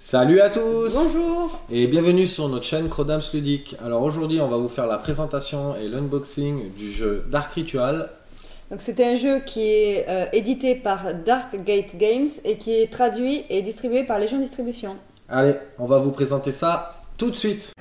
Salut à tous. Bonjour. Et bienvenue sur notre chaîne Crodams Ludique. Alors aujourd'hui on va vous faire la présentation et l'unboxing du jeu Dark Ritual. Donc c'était un jeu qui est édité par Dark Gate Games et qui est traduit et distribué par Légion Distribution. Allez, on va vous présenter ça tout de suite.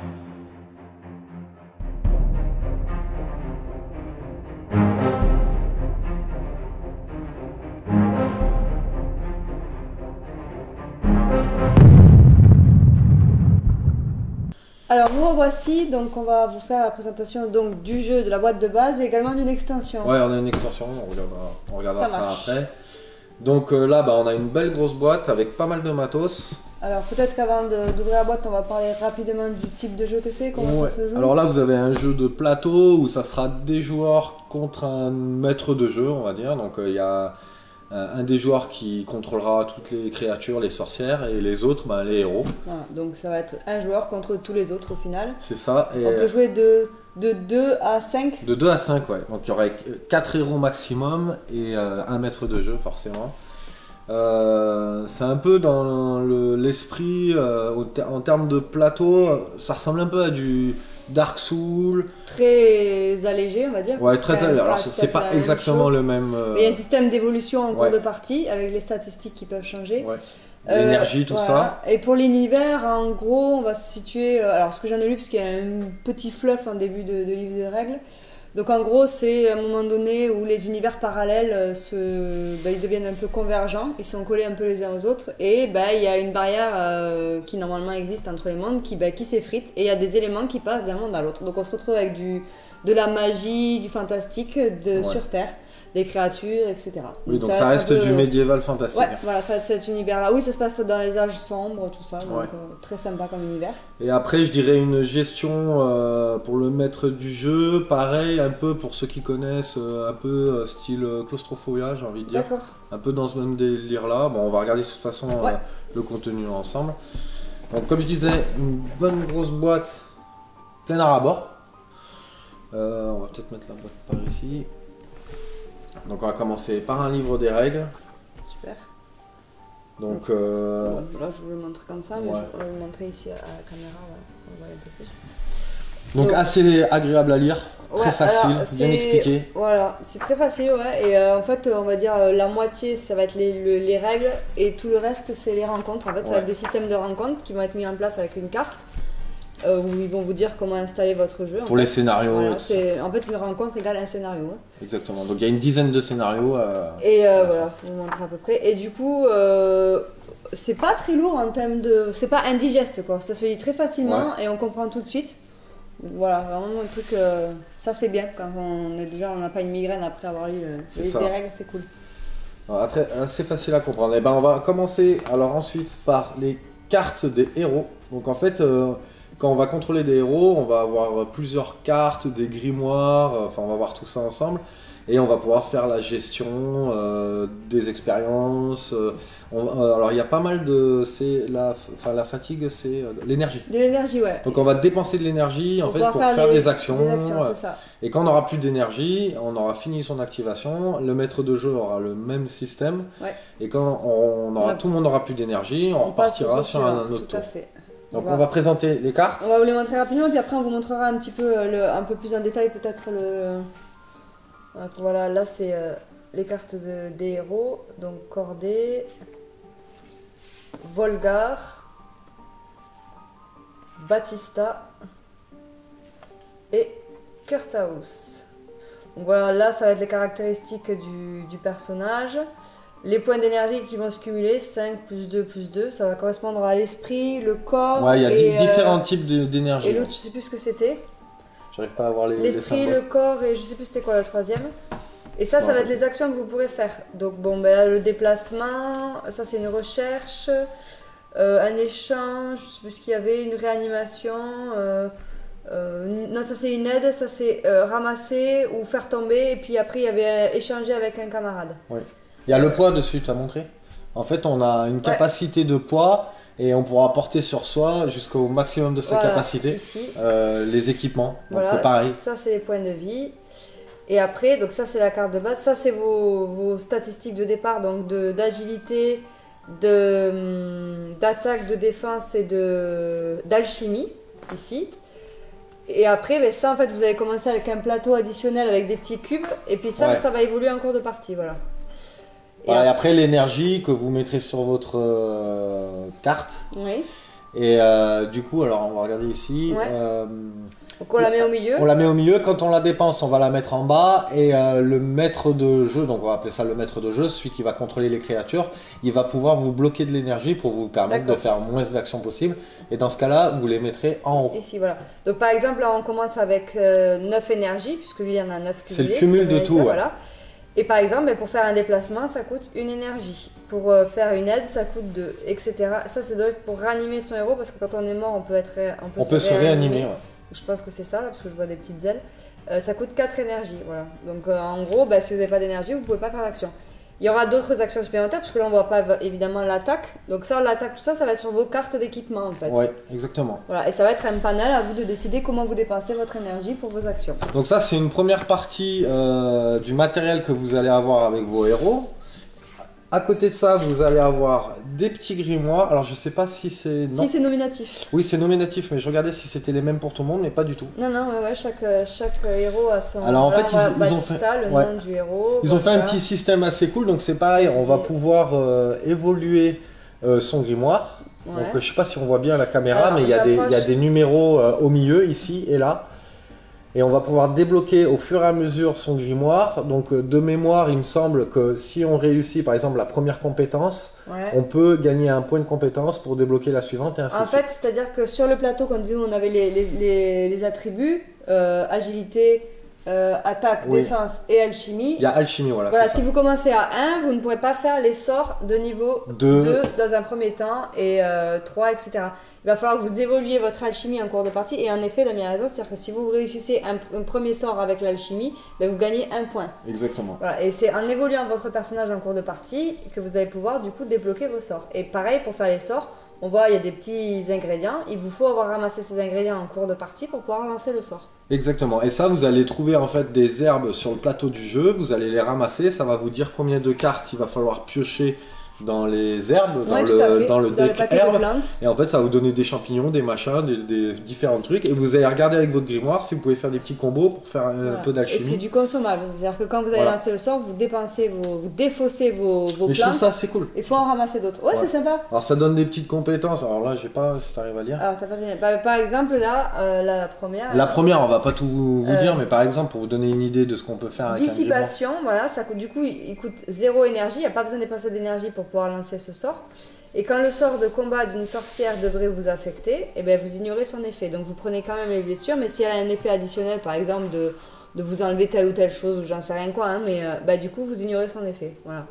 Alors vous revoici, donc on va vous faire la présentation donc, du jeu, de la boîte de base et également d'une extension. Ouais, on a une extension, on regardera ça marche. après. Donc là, on a une belle grosse boîte avec pas mal de matos. Alors peut-être qu'avant d'ouvrir la boîte, on va parler rapidement du type de jeu que c'est, comment ça se joue. Alors là, vous avez un jeu de plateau où ça sera des joueurs contre un maître de jeu, on va dire. Donc il y a un des joueurs qui contrôlera toutes les créatures, les sorcières, et les autres, les héros. Voilà, donc ça va être un joueur contre tous les autres au final. C'est ça. Et on peut jouer de 2 à 5. De 2 à 5, ouais. Donc il y aurait 4 héros maximum et un maître de jeu, forcément. C'est un peu dans l'esprit, en termes de plateau, ça ressemble un peu à du Dark Souls. Très allégé, on va dire. Ouais, très allégé. Alors c'est pas exactement le même. Mais il y a un système d'évolution en cours de partie avec les statistiques qui peuvent changer. Ouais. L'énergie, tout ça. Et pour l'univers, en gros, on va se situer. Alors, ce que j'en ai lu, parce qu'il y a un petit fluff en début de livre de règles. Donc, en gros, c'est à un moment donné où les univers parallèles ils deviennent un peu convergents, ils sont collés un peu les uns aux autres, et il y a une barrière qui normalement existe entre les mondes qui s'effrite, et il y a des éléments qui passent d'un monde à l'autre. Donc, on se retrouve avec de la magie, du fantastique sur Terre. Des créatures, etc. Oui, donc ça reste du médiéval fantastique. Ouais, voilà, ça, cet univers-là. Oui, ça se passe dans les âges sombres, tout ça, donc très sympa comme univers. Et après, je dirais une gestion pour le maître du jeu, pareil, un peu pour ceux qui connaissent, un peu style claustrophobia, j'ai envie de dire. D'accord. Un peu dans ce même délire-là. Bon, on va regarder de toute façon le contenu ensemble. Donc, comme je disais, une bonne grosse boîte pleine à ras-bord. On va peut-être mettre la boîte par ici. Donc on va commencer par un livre des règles. Super. Donc là je vous le montre comme ça, mais je vais le montrer ici à la caméra, on va y aller un peu plus. Donc assez agréable à lire, très facile, bien expliqué. Voilà, c'est très facile, et en fait on va dire la moitié ça va être les règles et tout le reste c'est les rencontres. En fait ça va être des systèmes de rencontres qui vont être mis en place avec une carte. Où ils vont vous dire comment installer votre jeu. Pour les scénarios. Voilà, en fait, une rencontre égale un scénario. Exactement. Donc il y a une dizaine de scénarios. Et voilà, je vous montre à peu près. Et du coup, c'est pas très lourd en termes de. C'est pas indigeste quoi. Ça se lit très facilement et on comprend tout de suite. Voilà, vraiment un truc. Ça c'est bien quand on n'a pas une migraine après avoir lu les règles, c'est cool. Alors, assez facile à comprendre. Et on va commencer alors ensuite par les cartes des héros. Donc en fait. Quand on va contrôler des héros, on va avoir plusieurs cartes, des grimoires, on va voir tout ça ensemble. Et on va pouvoir faire la gestion des expériences. Alors il y a pas mal de... la fatigue, c'est l'énergie. De l'énergie, ouais. Donc on va dépenser de l'énergie en fait, pour faire des actions. C'est ça. Et quand on n'aura plus d'énergie, on aura fini son activation, le maître de jeu aura le même système. Ouais. Et quand tout le monde n'aura plus d'énergie, on repartira sur un autre tour. Donc on va présenter les cartes. On va vous les montrer rapidement, puis après on vous montrera un petit peu, un peu plus en détail peut-être Voilà, là c'est les cartes des héros. Donc Cordée, Volgar, Batista et Kurthaus. Donc voilà, là ça va être les caractéristiques du personnage. Les points d'énergie qui vont se cumuler, 5 plus 2 plus 2, ça va correspondre à l'esprit, le corps. Ouais, il y a différents types d'énergie. Et l'autre, je sais plus ce que c'était. J'arrive pas à voir les l'esprit, le corps, et je sais plus c'était quoi le troisième. Et ça va être les actions que vous pourrez faire. Donc bon, là, le déplacement, ça c'est une recherche, un échange, je sais plus ce qu'il y avait, une réanimation. Non, ça c'est une aide, ça c'est ramasser ou faire tomber, et puis après il y avait échanger avec un camarade. Oui. Il y a le poids dessus, tu as montré. En fait, on a une capacité de poids et on pourra porter sur soi jusqu'au maximum de sa capacité les équipements. Donc pareil. Ça, c'est les points de vie. Et après, donc ça, c'est la carte de base. Ça, c'est vos statistiques de départ, donc d'agilité, d'attaque, de défense et d'alchimie, ici. Et après, ben, ça, en fait, vous allez commencer avec un plateau additionnel avec des petits cubes. Et puis ça, Ouais. ça va évoluer en cours de partie, voilà. Et après, l'énergie que vous mettrez sur votre carte. Oui. Et du coup, alors on va regarder ici. Ouais. Donc on la met au milieu. On la met au milieu. Quand on la dépense, on va la mettre en bas. Et le maître de jeu, donc on va appeler ça le maître de jeu, celui qui va contrôler les créatures, il va pouvoir vous bloquer de l'énergie pour vous permettre de D'accord. faire moins d'actions possibles. Et dans ce cas-là, vous les mettrez en haut. Ici, voilà. Donc par exemple, là, on commence avec 9 énergies, puisque lui, il y en a 9 C'est le cumulées. cumul de Ça, tout, ouais. voilà. Et par exemple, ben, pour faire un déplacement, ça coûte une énergie. Pour faire une aide, ça coûte 2, etc. Ça, c'est pour ranimer son héros, parce que quand on est mort, on peut se réanimer. Ouais. Je pense que c'est ça, là, parce que je vois des petites ailes. Ça coûte 4 énergies, voilà. Donc en gros, ben, si vous n'avez pas d'énergie, vous ne pouvez pas faire d'action. Il y aura d'autres actions supplémentaires, parce que là, on ne voit pas évidemment l'attaque. Donc ça, l'attaque, tout ça, ça va être sur vos cartes d'équipement, en fait. Ouais, exactement. Voilà, et ça va être un panel à vous de décider comment vous dépensez votre énergie pour vos actions. Donc ça, c'est une première partie du matériel que vous allez avoir avec vos héros. À côté de ça, vous allez avoir des petits grimoires. Alors, je sais pas si c'est... Si c'est nominatif. Oui, c'est nominatif, mais je regardais si c'était les mêmes pour tout le monde, mais pas du tout. Non, non, ouais, chaque héros a son... Alors, en fait, ils ont Batista, fait... le ouais. nom du héros. Ils ont fait un voilà. petit système assez cool, donc c'est pareil, on va pouvoir évoluer son grimoire. Ouais. Donc, je sais pas si on voit bien à la caméra, Alors, mais il y a des numéros au milieu, ici et là. Et on va pouvoir débloquer au fur et à mesure son grimoire. Donc de mémoire, il me semble que si on réussit par exemple la première compétence, Ouais. on peut gagner un point de compétence pour débloquer la suivante et ainsi En de suite. fait, c'est-à-dire que sur le plateau, quand on avait les attributs, agilité, attaque, Oui. défense et alchimie. Il y a alchimie, voilà. Voilà, c'est si vous commencez à 1, vous ne pourrez pas faire les sorts de niveau Deux. 2 dans un premier temps et 3, etc. Il va falloir que vous évoluiez votre alchimie en cours de partie. Et en effet, Damien a raison, c'est-à-dire que si vous réussissez un premier sort avec l'alchimie, ben vous gagnez un point. ça. Exactement. Voilà, et c'est en évoluant votre personnage en cours de partie que vous allez pouvoir du coup débloquer vos sorts. Et pareil pour faire les sorts, on voit il y a des petits ingrédients. Il vous faut avoir ramassé ces ingrédients en cours de partie pour pouvoir lancer le sort. Exactement. Et ça, vous allez trouver en fait des herbes sur le plateau du jeu. Vous allez les ramasser. Ça va vous dire combien de cartes il va falloir piocher dans les herbes, Ouais, tout à fait. dans le deck paquet de herbe. plantes. Et en fait, ça va vous donner des champignons, des machins, des différents trucs. Et vous allez regarder avec votre grimoire si vous pouvez faire des petits combos pour faire un Voilà. peu Et c'est d'alchimie. du consommable. C'est-à-dire que quand vous allez Voilà. lancer le sort, vous dépensez vous défaussez vos Mais je trouve plantes. ça assez cool. Il faut en ramasser d'autres. Ouais, Ouais. c'est sympa. Alors ça donne des petites compétences. Alors là, j'ai pas si t'arrives à lire. Alors, t'as pas bien. Par exemple, là, la première. La première, on va pas tout vous Euh, dire, mais par exemple, pour vous donner une idée de ce qu'on peut faire avec un grimoire. Dissipation, voilà, ça coûte, du coup, il coûte 0 énergie, il n'y a pas besoin de dépenser d'énergie pour pouvoir lancer ce sort. Et quand le sort de combat d'une sorcière devrait vous affecter, eh ben, vous ignorez son effet. Donc vous prenez quand même les blessures, mais si elle a un effet additionnel, par exemple de vous enlever telle ou telle chose, ou j'en sais rien quoi, hein, mais bah, du coup vous ignorez son effet. Voilà.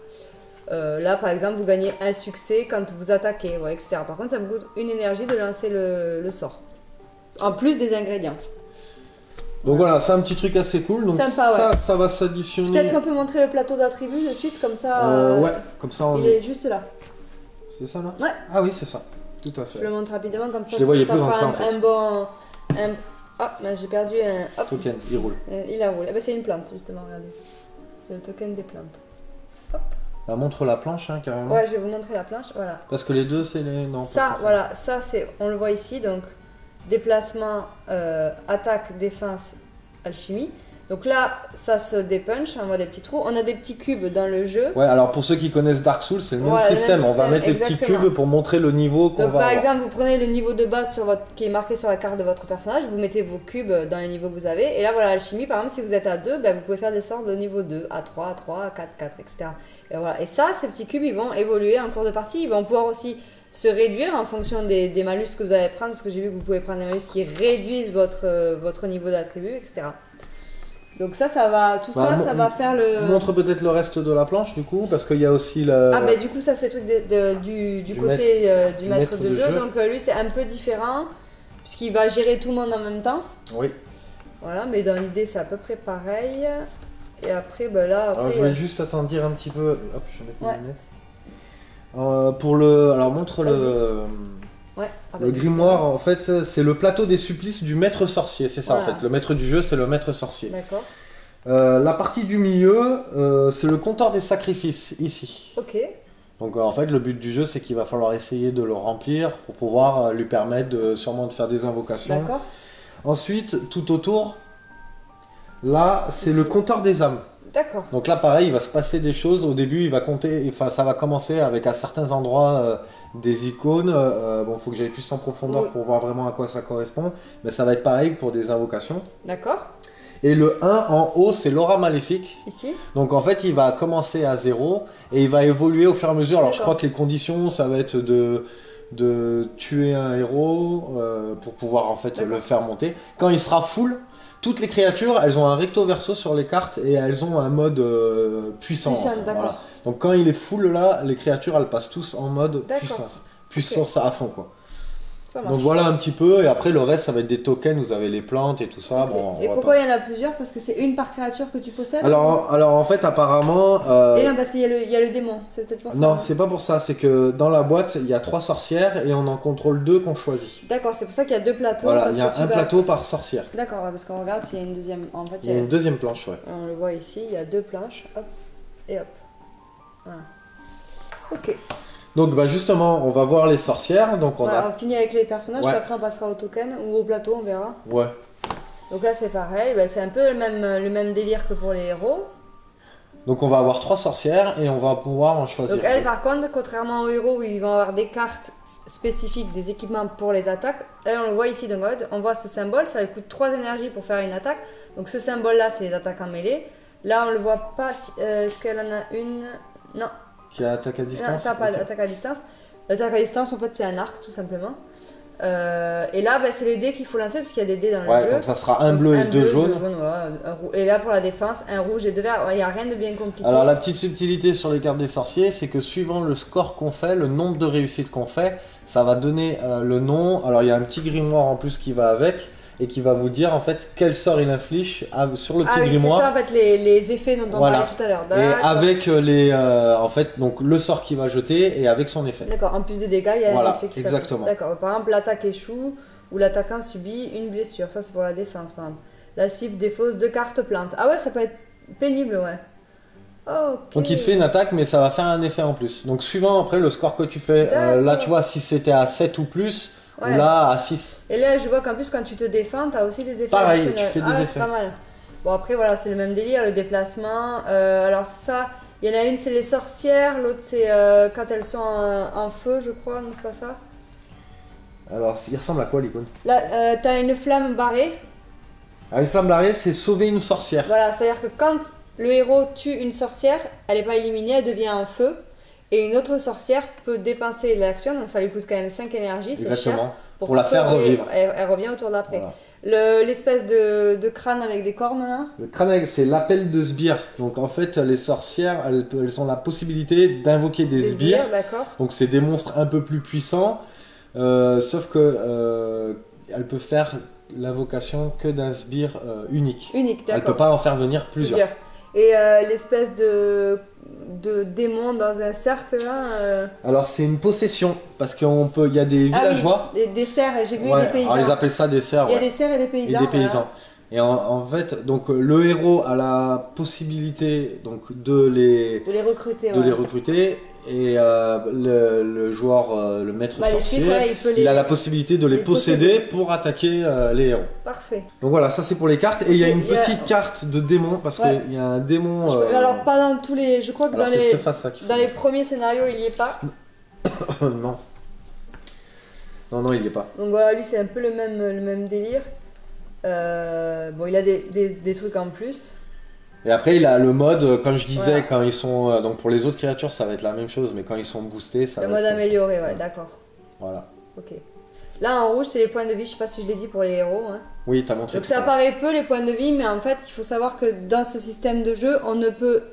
Là par exemple, vous gagnez un succès quand vous attaquez, ouais, etc. Par contre, ça vous coûte une énergie de lancer le sort. En plus des ingrédients. Donc voilà, c'est un petit truc assez cool. Donc Sympa, ça va s'additionner. Peut-être qu'on peut montrer le plateau d'attributs de suite, comme ça. Ouais, comme ça on Il est. est juste là. C'est ça là? Ouais. Ah oui, c'est ça. Tout à fait. Je le montre rapidement comme ça. Je les voyais ça plus grand fera que ça, en fait. un bon. Hop, ben, j'ai perdu un. Hop, Token, il roule. il a roulé. Eh ben, c'est une plante justement, regardez. C'est le token des plantes. Là, montre la planche, hein, carrément. Ouais, je vais vous montrer la planche. Voilà. Parce que les deux, c'est les. Non. Ça, pas voilà, ça c'est. On le voit ici donc. Déplacement, attaque, défense, alchimie. Donc là, ça se dépunch, on voit des petits trous. On a des petits cubes dans le jeu. Ouais, alors pour ceux qui connaissent Dark Souls, c'est le même Voilà, le système. même On va système, mettre les petits exactement. cubes pour montrer le niveau qu'on Donc va par avoir. exemple, vous prenez le niveau de base qui est marqué sur la carte de votre personnage, vous mettez vos cubes dans les niveaux que vous avez, et là voilà, l'alchimie, par exemple, si vous êtes à 2, ben, vous pouvez faire des sorts de niveau 2, à 3, à 3, à 4, 4, etc. Et, voilà. Et ça, ces petits cubes, ils vont évoluer en cours de partie, ils vont pouvoir aussi se réduire en fonction des malus que vous allez prendre, parce que j'ai vu que vous pouvez prendre des malus qui réduisent votre niveau d'attribut, etc. Donc ça va, tout Bah, ça va faire le... Montre peut-être le reste de la planche du coup, parce qu'il y a aussi le. Ah bah du coup ça c'est le truc du côté du maître de jeu, donc lui c'est un peu différent puisqu'il va gérer tout le monde en même temps. Oui. Voilà, mais dans l'idée c'est à peu près pareil. Et après bah là après, Alors je vais juste attendre dire un petit peu. Hop, je vais mettre mes Ouais. lunettes. Pour le. Alors montre le. ouais, ah bah, Le grimoire, en fait, c'est le plateau des supplices du maître sorcier. C'est ça, Voilà. en fait. Le maître du jeu, c'est le maître sorcier. D'accord. La partie du milieu, c'est le compteur des sacrifices, ici. Ok. Donc en fait, le but du jeu, c'est qu'il va falloir essayer de le remplir pour pouvoir lui permettre sûrement de faire des invocations. D'accord. Ensuite, tout autour, là, c'est le compteur des âmes. D'accord. Donc là, pareil, il va se passer des choses. Au début, il va compter, enfin, ça va commencer avec à certains endroits des icônes. Bon, il faut que j'aille plus en profondeur pour voir vraiment à quoi ça correspond. Mais ça va être pareil pour des invocations. D'accord. Et le 1 en haut, c'est l'aura maléfique. Ici. Donc en fait, il va commencer à 0 et il va évoluer au fur et à mesure. Alors je crois que les conditions, ça va être de tuer un héros pour pouvoir en fait le faire monter. Quand il sera full, toutes les créatures, elles ont un recto verso sur les cartes et elles ont un mode puissant. Voilà. Donc quand il est full là, les créatures, elles passent tous en mode puissance. Puissance à fond quoi. Donc voilà un petit peu, et après le reste ça va être des tokens, vous avez les plantes et tout ça. Okay. Bon, et pourquoi il y en a plusieurs? Parce que c'est une par créature que tu possèdes? Alors en fait apparemment... Et non, parce qu'il y a le démon, c'est peut-être pour ça. Non, c'est pas pour ça, c'est que dans la boîte il y a 3 sorcières et on en contrôle 2 qu'on choisit. D'accord, c'est pour ça qu'il y a 2 plateaux. Voilà, il y a un plateau par sorcière. D'accord, parce qu'on regarde s'il y a une deuxième... En fait, il y a une deuxième planche, ouais. On le voit ici, il y a 2 planches, hop, et hop. Voilà. Ok. Donc bah justement, on va voir les sorcières. Donc on finit avec les personnages, puis après on passera au token ou au plateau, on verra. Ouais. Donc là c'est pareil, c'est un peu le même délire que pour les héros. Donc on va avoir 3 sorcières et on va pouvoir en choisir. Donc elles par contre, contrairement aux héros où ils vont avoir des cartes spécifiques, des équipements pour les attaques, elles on le voit ici dans mode, on voit ce symbole, ça lui coûte 3 énergies pour faire une attaque. Donc ce symbole là c'est les attaques en mêlée. Là on le voit pas, est-ce qu'elle en a une? Non. Qui a attaque à distance? Non, pas d'attaque à distance. L'attaque à distance, en fait, c'est un arc, tout simplement. Et là, c'est les dés qu'il faut lancer, parce qu'il y a des dés dans le jeu. Donc ça sera un bleu et 2 jaunes. Voilà. Et là, pour la défense, un rouge et 2 verts. Il n'y a rien de bien compliqué. Alors, la petite subtilité sur les cartes des sorciers, c'est que suivant le score qu'on fait, le nombre de réussites qu'on fait, ça va donner le nom. Alors, il y a un petit grimoire en plus qui va avec. Et qui va vous dire en fait quel sort il inflige sur le petit grimoire. C'est ça en fait les effets dont on parlait tout à l'heure. Et avec en fait donc le sort qu'il va jeter et avec son effet. D'accord, en plus des dégâts, il y a un effet qui s'applique. Exactement. D'accord, par exemple l'attaque échoue ou l'attaquant subit une blessure, ça c'est pour la défense par exemple. La cible défausse 2 cartes plaintes. Ah ouais, ça peut être pénible, ouais. Okay. Donc il te fait une attaque mais ça va faire un effet en plus. Donc suivant après le score que tu fais, là tu vois si c'était à 7 ou plus, ou là à 6. Et là je vois qu'en plus quand tu te défends, tu as aussi des effets. Pareil, tu fais des effets. C'est pas mal. Bon après voilà, c'est le même délire, le déplacement. Alors ça, il y en a une c'est les sorcières, l'autre c'est quand elles sont en feu je crois, n'est-ce pas ça? Alors il ressemble à quoi l'icône? Là t'as une flamme barrée. Ah, une flamme barrée c'est sauver une sorcière. Voilà, c'est-à-dire que quand le héros tue une sorcière, elle n'est pas éliminée, elle devient en feu. Et une autre sorcière peut dépenser l'action, donc ça lui coûte quand même 5 énergies, c'est cher. Pour la faire revivre. Elle revient au tour d'après. Voilà. L'espèce de crâne avec des cornes là. Le crâne, c'est l'appel de sbires. Donc en fait, les sorcières, elles ont la possibilité d'invoquer des sbires. Donc c'est des monstres un peu plus puissants. Sauf que elle peut faire l'invocation que d'un sbire unique. Unique, d'accord. Elle peut pas en faire venir plusieurs. Et l'espèce de démon dans un cercle là. Alors c'est une possession parce qu'il y a des villageois. Oui, des cerfs, j'ai vu des paysans. Alors ils appellent ça des cerfs. Il y a des cerfs et des paysans. Et des paysans. Voilà. Et en fait, donc le héros a la possibilité donc de les recruter. Et le joueur, le maître sorcier, il a la possibilité de les posséder pour attaquer les héros. Parfait. Donc voilà, ça c'est pour les cartes. Et il y a une petite carte de démon, parce qu'il y a un démon... Alors pas dans tous les... Je crois que dans les premiers scénarios, il n'y est pas. Non. Non, il n'y est pas. Donc voilà, lui c'est un peu le même délire. Bon, il a des trucs en plus. Et après, il a le mode, comme je disais, quand ils sont... donc pour les autres créatures, ça va être la même chose, mais quand ils sont boostés, ça va être... Le mode amélioré, d'accord. Voilà. Ok. Là, en rouge, c'est les points de vie, je sais pas si je l'ai dit pour les héros. Hein. Oui, t'as montré. Donc ça paraît peu, les points de vie, mais en fait, il faut savoir que dans ce système de jeu, on ne peut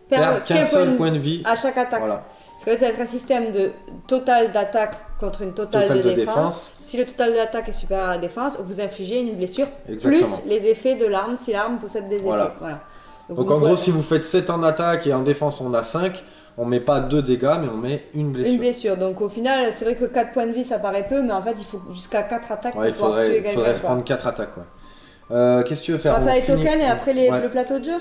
perdre qu'un seul point de vie à chaque attaque. Voilà. Parce que là, ça va être un système de total d'attaque contre une totale de défense. Si le total de l'attaque est supérieur à la défense, vous infligez une blessure, plus les effets de l'arme, si l'arme possède des effets. Voilà. Donc en gros, si vous faites 7 en attaque et en défense on a 5, on met pas 2 dégâts, mais on met une blessure. Une blessure. Donc au final, c'est vrai que 4 points de vie, ça paraît peu, mais en fait, il faut jusqu'à 4 attaques pour pouvoir tuer quelqu'un. Il faudrait se prendre 4 attaques. Qu'est-ce que tu veux faire? On va faire les tokens et après le plateau de jeu.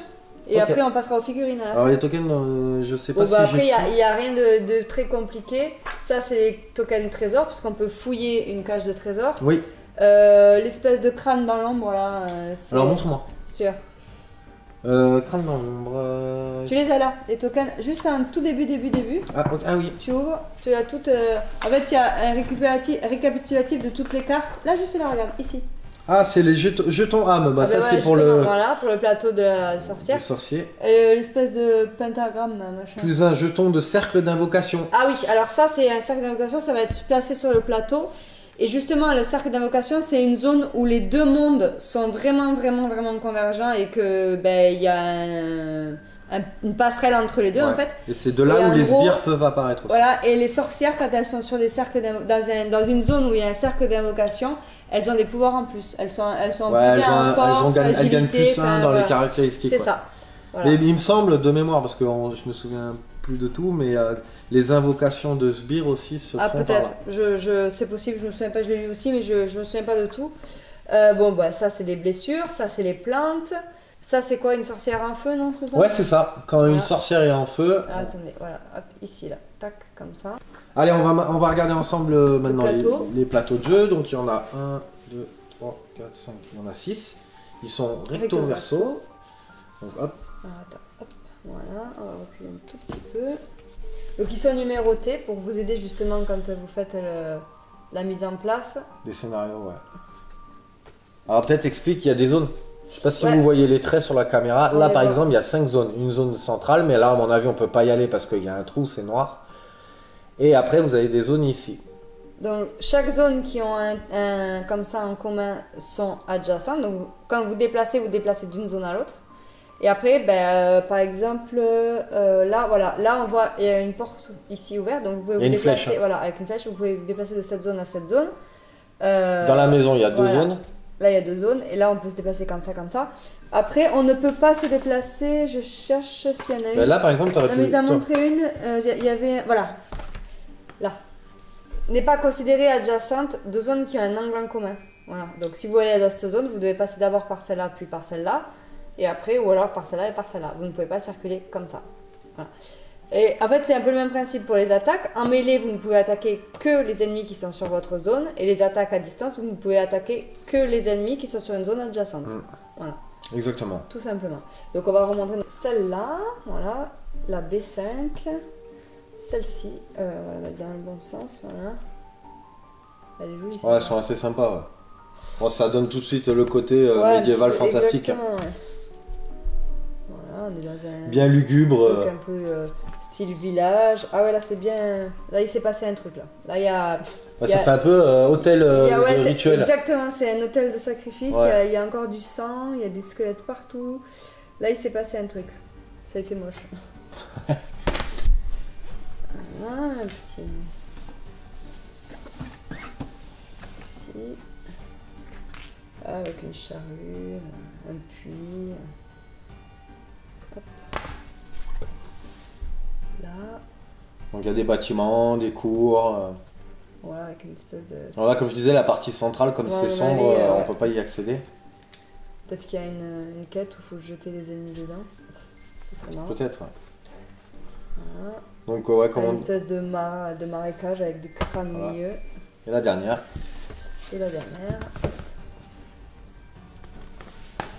Et Ok. après, on passera aux figurines à la Alors fin. les tokens, je sais pas Bon, si bah, après, j'ai il n'y a rien de très compliqué. Ça, c'est les tokens trésors, parce qu'on peut fouiller une cage de trésors. Oui, L'espèce de crâne dans l'ombre, là, c'est alors montre-moi. sûr. Crâne dans l'ombre. Tu les as là, les tokens, juste un tout début. Ah, ok, ah oui. Tu ouvres, tu as toutes. En fait, il y a un récapitulatif de toutes les cartes. Là, juste là, regarde, ici. Ah, c'est les jetons âmes. Bah, Ah, ça, ben c'est voilà, pour justement, le Voilà, pour le plateau de la sorcière. sorcier. L'espèce de pentagramme, machin. Plus un jeton de cercle d'invocation. Ah oui, alors ça, c'est un cercle d'invocation, ça va être placé sur le plateau. Et justement, le cercle d'invocation, c'est une zone où les deux mondes sont vraiment convergents et que ben il y a une passerelle entre les deux Ouais. en fait. Et c'est de Et là en où les gros, sbires peuvent apparaître aussi. Voilà, et les sorcières, quand elles sont sur des cercles dans une zone où il y a un cercle d'invocation, elles ont des pouvoirs en plus. Elles sont Ouais, plus en force, elles gagnent agilité, plus 1 enfin, dans voilà. les caractéristiques. C'est quoi. ça. Voilà. Et il me semble, de mémoire, parce que je me souviens plus de tout, mais les invocations de sbires aussi se Ah font peut-être, par là. c'est possible, je me souviens pas, je l'ai lu aussi, mais je me souviens pas de tout. Bon bah ça c'est des blessures, ça c'est les plantes, ça c'est quoi, une sorcière en feu, non c'est ça? Ouais, c'est ça. Quand une Voilà. sorcière est en feu. Ah, attendez, voilà, hop, ici là, tac, comme ça. Allez, on va regarder ensemble maintenant plateau. les plateaux de jeu. Donc il y en a 1, 2, 3, 4, 5, il y en a 6. Ils sont recto verso. Donc hop, Alors, attends, hop, voilà, on va reculer un tout petit peu. Donc ils sont numérotés pour vous aider justement quand vous faites la mise en place. des scénarios, ouais. Alors peut-être explique, il y a des zones. Je sais pas si Ouais. vous voyez les traits sur la caméra. On Là les par voit. exemple, il y a 5 zones. Une zone centrale, mais là à mon avis on peut pas y aller parce qu'il y a un trou, c'est noir. Et après vous avez des zones ici. Donc chaque zone qui ont un comme ça en commun sont adjacentes. Donc quand vous déplacez d'une zone à l'autre. Et après, ben, par exemple, là, voilà, là on voit il y a une porte ici ouverte, donc vous pouvez Il y a vous une déplacer, flèche, hein. voilà, avec une flèche, vous pouvez vous déplacer de cette zone à cette zone. Dans la maison, il y a deux voilà. zones. Là, il y a deux zones, et là on peut se déplacer comme ça, comme ça. Après, on ne peut pas se déplacer. Je cherche s'il y en a une. Ben là par exemple, tu aurais Non, mais pu. ils en montré une. Il y avait, voilà, là. N'est pas considérée adjacente de zones qui ont un angle en commun. Voilà. Donc si vous allez dans cette zone, vous devez passer d'abord par celle-là, puis par celle-là. Et après, ou alors par celle-là et par celle-là. Vous ne pouvez pas circuler comme ça. Voilà. Et en fait, c'est un peu le même principe pour les attaques. En mêlée, vous ne pouvez attaquer que les ennemis qui sont sur votre zone. Et les attaques à distance, vous ne pouvez attaquer que les ennemis qui sont sur une zone adjacente. Voilà, Exactement. tout simplement. Donc on va remontrer celle-là. Voilà, la B5. Celle-ci. On va la mettre dans le bon sens. Voilà. Elle est jolie. Ouais, elles sont assez sympas. Ouais. Bon, ça donne tout de suite le côté Ouais, un médiéval petit peu, fantastique. exactement, ouais. Voilà, on est dans un Bien lugubre. truc un peu style village. Ah ouais, là c'est bien. Là il s'est passé un truc là. Là il y a. Ouais, il y ça a- fait un peu hôtel il y a- ouais, de c'est- rituel. Exactement, c'est un hôtel de sacrifice. Ouais. Il y a encore du sang, il y a des squelettes partout. Là il s'est passé un truc. Ça a été moche. Voilà, un petit. Ici. Avec une charrue, un puits. Hop. Là, Donc il y a des bâtiments, des cours. voilà, avec une espèce de. Alors là, comme je disais, la partie centrale, comme Ouais, c'est on sombre, allait, on ouais. peut pas y accéder. Peut-être qu'il y a une quête où il faut jeter les ennemis dedans. Ce serait marrant. Peut-être. Ouais. Voilà. Donc ouais, comment... Une espèce de marécage avec des crânes au Voilà. milieu. Et la dernière. Et la dernière.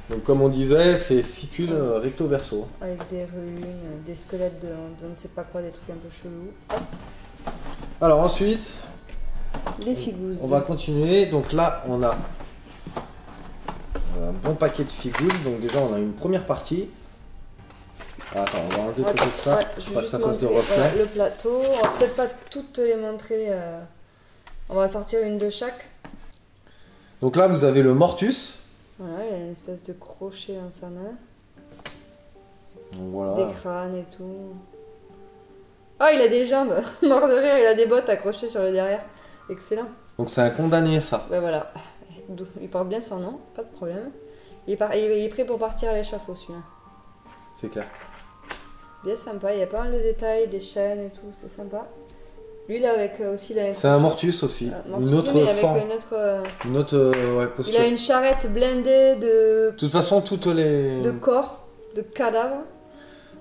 Donc comme on disait, c'est sicule recto verso. Avec des runes, des squelettes de on ne sait pas quoi, des trucs un peu chelous. Hop, Alors ensuite, des figouzes. on va continuer. Donc là, on a un bon paquet de figouzes. Donc déjà, on a une première partie. Ah, attends, on va enlever Ouais, peut-être ça. ouais, je Pour vais pas que juste ça fasse de montrer, reflet. voilà, le plateau. On va peut-être pas toutes les montrer. On va sortir une de chaque. Donc là, vous avez le mortus. Voilà, il y a une espèce de crochet dans sa main. Donc voilà. Des crânes et tout. Ah, il a des jambes. Mort de rire, il a des bottes accrochées sur le derrière. Excellent. Donc c'est un condamné, ça. Ben voilà. Il porte bien son nom, pas de problème. Il est prêt pour partir à l'échafaud, celui-là. C'est clair. Bien sympa, il y a pas mal de détails, des chaînes et tout, c'est sympa. Lui, là, avec aussi la. C'est un mortus aussi. Mortier, Une autre mais avec forme. une autre. Une autre ouais, Il posture. a une charrette blindée De toute façon, toutes les... de corps. de cadavres.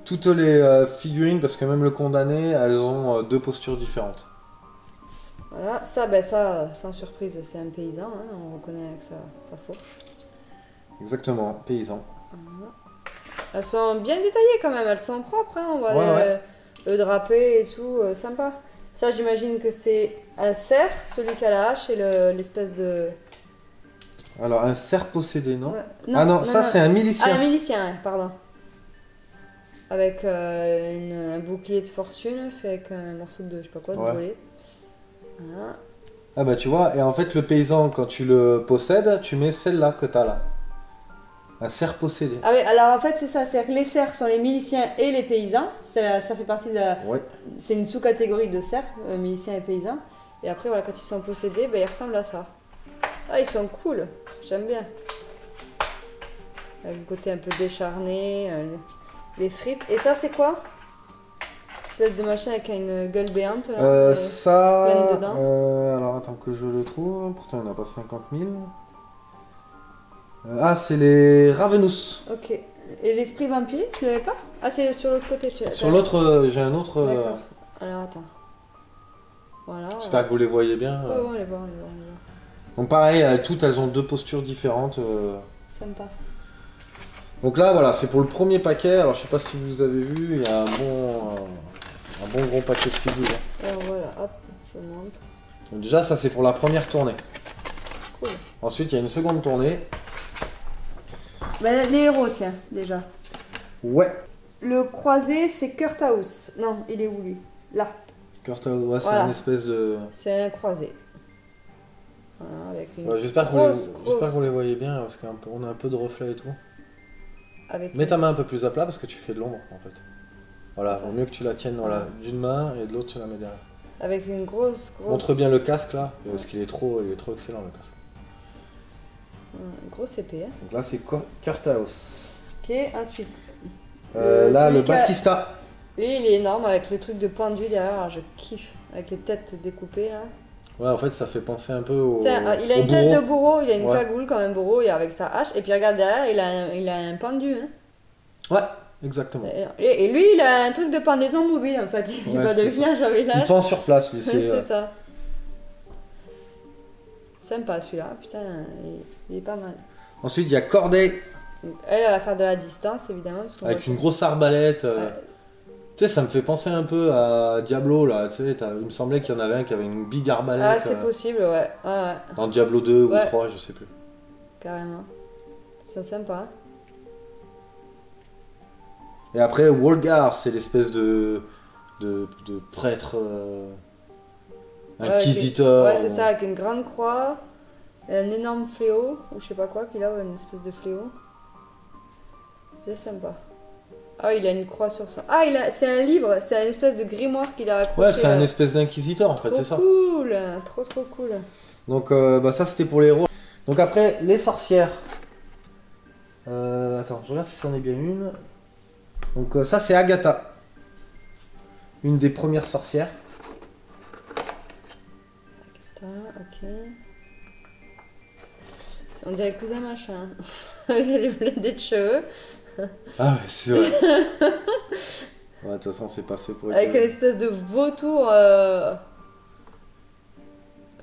Toutes les figurines, parce que même le condamné, elles ont deux postures différentes. Voilà, ça, ben ça, sans surprise, c'est un paysan, hein, on reconnaît avec sa fourche. Exactement, paysan. Voilà. Elles sont bien détaillées quand même, elles sont propres, hein, on voit Ouais, le drapé et tout, sympa. Ça, j'imagine que c'est un cerf, celui qui a la hache, et l'espèce de... Alors, un cerf possédé, non? Ouais. Ah non, ça c'est un milicien. Ah, un milicien, pardon. Avec un bouclier de fortune fait avec un morceau de, je sais pas quoi, de volée. Voilà. Ah bah tu vois, et en fait le paysan, quand tu le possèdes, tu mets celle-là que t'as là. Un cerf possédé. Ah oui, alors en fait c'est ça, c'est-à-dire que les cerfs sont les miliciens et les paysans. Ça fait partie de la... Ouais. C'est une sous-catégorie de cerfs, miliciens et paysans. Et après, voilà, quand ils sont possédés, ben, ils ressemblent à ça. Ah, ils sont cool, j'aime bien. Avec le côté un peu décharné, les fripes. Et ça, c'est quoi? Espèce de machin avec une gueule béante. Là, ça. pleine dedans. Alors attends que je le trouve. Pourtant, il n'y en a pas 50 000. Ah, c'est les Ravenous. Ok. Et l'esprit vampire, tu l'avais pas? Ah, c'est sur l'autre côté. Sur l'autre, j'ai un autre. D'accord. Alors attends. Voilà. J'espère que vous les voyez bien. Ouais, on les voit, on les voit. Donc pareil, toutes elles ont deux postures différentes. Sympa. Donc là, voilà, c'est pour le premier paquet. Alors je sais pas si vous avez vu, il y a un bon gros paquet de figures. Alors voilà, hop, je montre. Donc déjà, ça c'est pour la première tournée. Cool. Ensuite, il y a une seconde tournée. Ben, les héros, tiens, déjà. Ouais. Le croisé, c'est Kurt House. Non, il est où lui? Là. Kurt House, ouais, c'est Voilà. une espèce de... C'est un croisé. Voilà, avec une Ouais, j'espère que vous les voyez bien, parce qu'on a un peu de reflet et tout. Avec Mets ta main un peu plus à plat, parce que tu fais de l'ombre, en fait. Voilà, Ça. vaut mieux que tu la tiennes d'une main, et de l'autre, tu la mets derrière. Avec une grosse... Montre bien le casque, là, parce qu'il est trop excellent, le casque. Grosse épée. Hein. Donc là, c'est Kurt House. Ok, ensuite. Là, celui le Batista. Lui, il est énorme avec le truc de pendu derrière. Alors, je kiffe. Avec les têtes découpées, là. Ouais, en fait, ça fait penser un peu au. Il a au une tête bourreau. de bourreau, il a une Ouais. cagoule comme un bourreau et avec sa hache. Et puis regarde derrière, il a un pendu. Hein. Ouais, exactement. Et lui, il a un truc de pendaison mobile en fait. Il Ouais, va c'est devenir j'avais Il l'âge. pend sur place, lui. C'est ça. Sympa celui-là, putain, il est pas mal. Ensuite, il y a Corday, Donc, elle va faire de la distance évidemment. Parce qu'on avec voit une grosse arbalète. Ouais. Tu sais, ça me fait penser un peu à Diablo, là. Tu sais, il me semblait qu'il y en avait un qui avait une big arbalète. Ah, c'est possible, ouais. Ouais. Dans Diablo 2 Ouais. ou 3, je sais plus. Carrément. C'est sympa. Hein. Et après, Wolgar, c'est l'espèce de prêtre inquisiteur. Ouais, c'est ça, avec une grande croix, et un énorme fléau, ou je sais pas quoi qu'il a, une espèce de fléau. C'est sympa. Ah, il a une croix sur son... Ah, c'est un livre, c'est une espèce de grimoire qu'il a accroché. Ouais, c'est un espèce d'inquisiteur en fait, c'est ça. Trop cool, trop cool. Donc ça c'était pour les héros. Donc après, les sorcières. Attends, je regarde si c'en est bien une. Donc ça c'est Agatha. Une des premières sorcières. Putain, ok. On dirait cousin machin. Elle est blindée de cheveux. Ah ouais, c'est vrai. Ouais, de toute façon, c'est pas fait pour être... Avec une espèce de vautour. Ouais,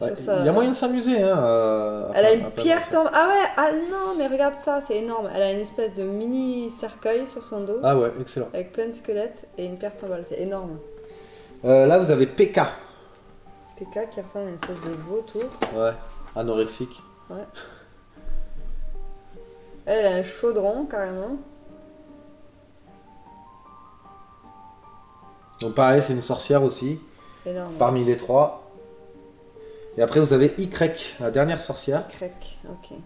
sur sa- il y a moyen de s'amuser, hein. Elle a une pierre tombale. Ah ouais, ah non, mais regarde ça, c'est énorme. Elle a une espèce de mini cercueil sur son dos. Ah ouais, excellent. Avec plein de squelettes et une pierre tombale, c'est énorme. Là, vous avez P.K. PK qui ressemble à une espèce de vautour. Ouais, anorexique. Ouais. Elle a un chaudron carrément. Donc pareil, c'est une sorcière aussi, Énorme. parmi les trois. Et après, vous avez Ikrek, la dernière sorcière. Crec, ok.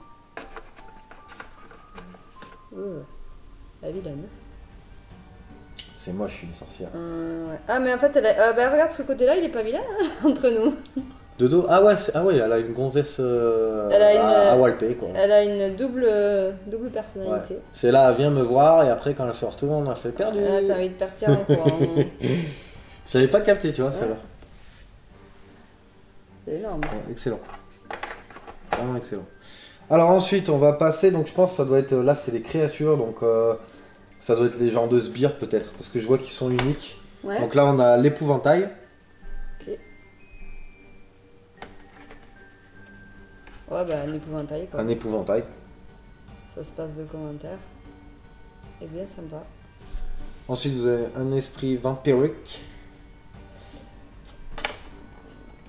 La vilaine. C'est moche, une sorcière. Ouais. Ah, mais en fait, elle a... bah, regarde ce côté-là, il est pas vilain hein, entre nous. De dos. Ah ouais, elle a une gonzesse Elle a une- à Walpé, quoi. Elle a une double personnalité. Ouais. C'est là, elle vient me voir, et après, quand elle se retourne, on a fait perdu. Ah, t'as envie de partir en courant. J'avais pas capté, tu vois, celle-là. C'est énorme. Ouais, excellent. Vraiment excellent. Alors ensuite, on va passer, donc je pense que ça doit être, là c'est les créatures, donc Ça doit être les genres de sbires peut-être, parce que je vois qu'ils sont uniques. Ouais. Donc là, on a l'épouvantail. Ok. Ouais, bah un épouvantail quoi. Un épouvantail. Ça se passe de commentaires. Et bien sympa. Ensuite, vous avez un esprit vampirique.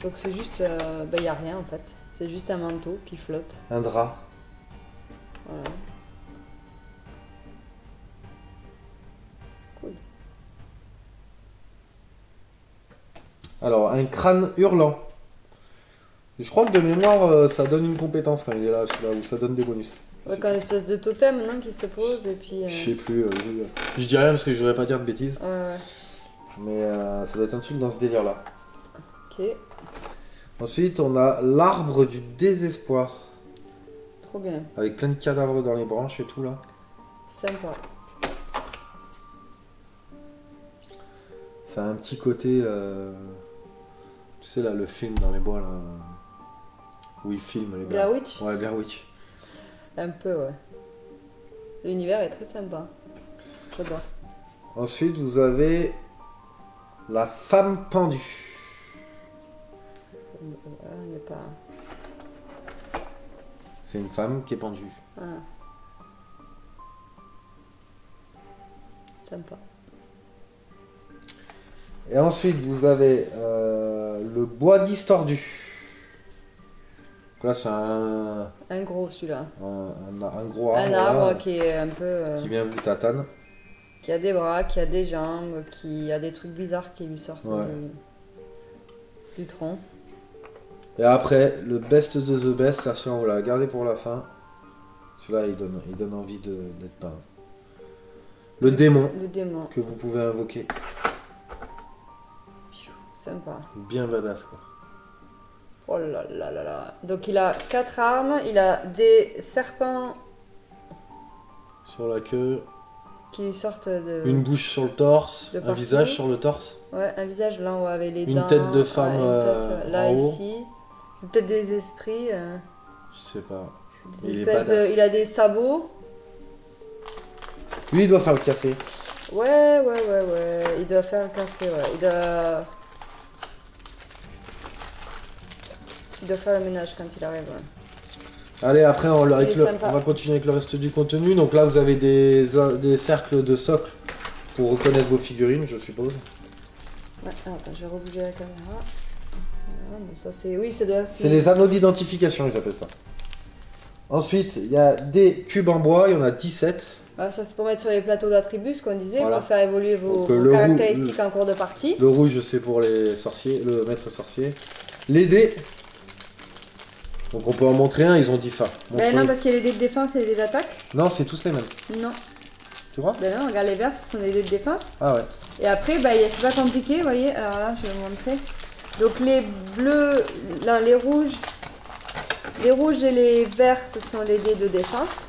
Donc c'est juste, bah y a rien en fait. C'est juste un manteau qui flotte. Un drap. Voilà. Cool. Alors, un crâne hurlant. Je crois que de mémoire, ça donne une compétence quand il est là, celui-là, ou ça donne des bonus. Ouais, comme une espèce de totem non, qui se pose et puis. Je sais plus, je dis rien parce que je voudrais pas dire de bêtises. Ouais. Mais ça doit être un truc dans ce délire-là. Ok. Ensuite, on a l'arbre du désespoir. Trop bien. Avec plein de cadavres dans les branches et tout là. Sympa. Ça a un petit côté. Tu sais là, le film dans les bois là. Où il filme les Blair Witch. Ouais, Blair Witch. Un peu, ouais. L'univers est très sympa. J'adore. Ensuite, vous avez la femme pendue. Voilà, il n'y a pas. C'est une femme qui est pendue. Ah. Sympa. Et ensuite, vous avez le bois distordu. Donc là, c'est Un gros celui-là. un gros arbre. Un arbre là, qui est un peu. qui vient vous tatane. Qui a des bras, qui a des jambes, qui a des trucs bizarres qui lui sortent Ouais. du tronc. Et après, le best de the best, ça on va la garder pour la fin. Celui-là, il donne envie d'être peint. Le démon Le démon. que vous pouvez invoquer. Sympa. Bien badass quoi. Oh là là là là. Donc il a 4 armes, il a des serpents Sur la queue, qui sortent de. une bouche sur le torse, de un partout. visage sur le torse. Ouais, un visage là on voit avec les Une dents. tête de femme, une tête, là en haut. ici. C'est peut-être des esprits. Je sais pas. Des Il est espèces de. badass. Il a des sabots. Lui, il doit faire le café. Ouais. Il doit faire le café, ouais. Il doit faire le ménage quand il arrive, ouais. Allez, après, on Il est sympa. va continuer avec le reste du contenu. Donc là, vous avez des cercles de socle pour reconnaître vos figurines, je suppose. Ouais, attends, je vais rebouger la caméra. Voilà, bon, ça c'est. Oui, ça doit. C'est les anneaux d'identification, ils appellent ça. Ensuite, il y a des cubes en bois, il y en a 17. Ah, ça c'est pour mettre sur les plateaux d'attributs, ce qu'on disait, Voilà. pour faire évoluer vos, Donc, vos le caractéristiques en cours de partie. Le rouge, c'est pour les sorciers, le maître sorcier. Les dés. Donc on peut en montrer un, ils ont dit fin. Ben non, parce qu'il y a les dés de défense et les dés d'attaque. Non, c'est tous les mêmes. Non. Tu vois? Ben non, regarde les verts, ce sont des dés de défense. Ah ouais. Et après, ben, c'est pas compliqué, vous voyez. Alors là, je vais vous montrer. Donc les bleus, non, les rouges et les verts, ce sont les dés de défense.